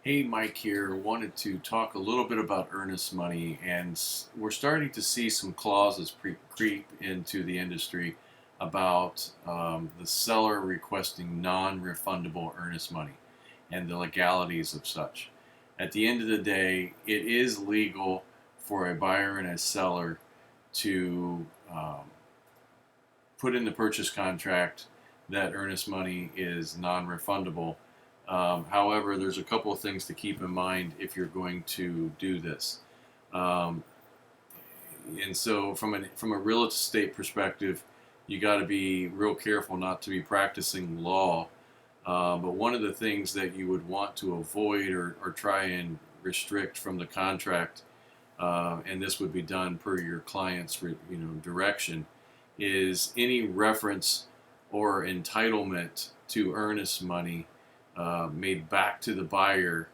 Hey, Mike here. Wanted to talk a little bit about earnest money, and we're starting to see some clauses creep into the industry about the seller requesting non-refundable earnest money and the legalities of such. At the end of the day, it is legal for a buyer and a seller to put in the purchase contract that earnest money is non-refundable. However, there's a couple of things to keep in mind if you're going to do this. Um, and so, from a real estate perspective, you got to be real careful not to be practicing law. But one of the things that you would want to avoid or try and restrict from the contract, and this would be done per your client's direction, is any reference or entitlement to earnest money made back to the buyer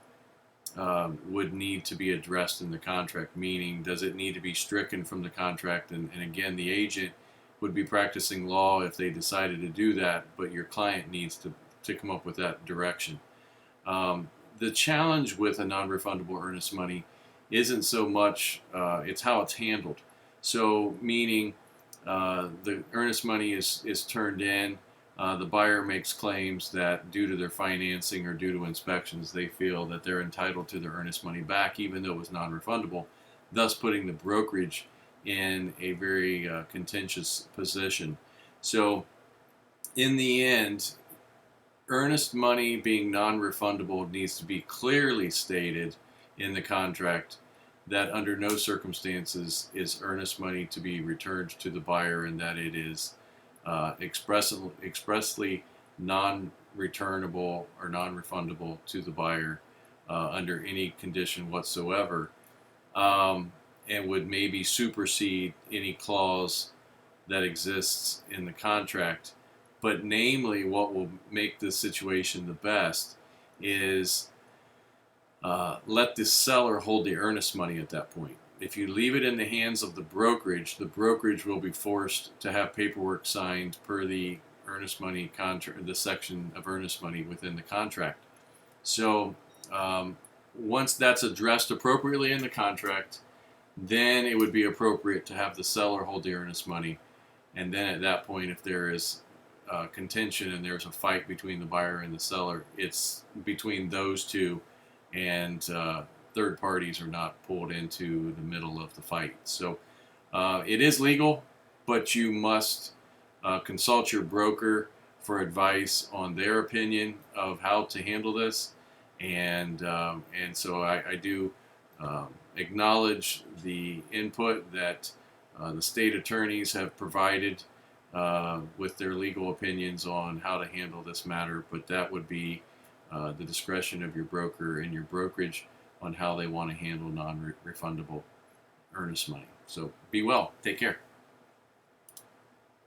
would need to be addressed in the contract. Meaning, does it need to be stricken from the contract? And again, the agent would be practicing law if they decided to do that, but your client needs to come up with that direction. The challenge with a non-refundable earnest money isn't so much it's how it's handled. So, meaning the earnest money is turned in. The buyer makes claims that due to their financing or due to inspections, they feel that they're entitled to their earnest money back, even though it was non-refundable, thus putting the brokerage in a very contentious position. So, in the end, earnest money being non-refundable needs to be clearly stated in the contract that under no circumstances is earnest money to be returned to the buyer, and that it is expressly non-returnable or non-refundable to the buyer under any condition whatsoever, and would maybe supersede any clause that exists in the contract. But namely, what will make this situation the best is let the seller hold the earnest money at that point. If you leave it in the hands of the brokerage will be forced to have paperwork signed per the earnest money contract, the section of earnest money within the contract. So once that's addressed appropriately in the contract, then it would be appropriate to have the seller hold the earnest money. And then at that point, if there is contention and there's a fight between the buyer and the seller, it's between those two, and third parties are not pulled into the middle of the fight. So it is legal, but you must consult your broker for advice on their opinion of how to handle this. And so I do acknowledge the input that the state attorneys have provided with their legal opinions on how to handle this matter, but that would be the discretion of your broker and your brokerage on how they want to handle non-refundable earnest money. So be well. Take care.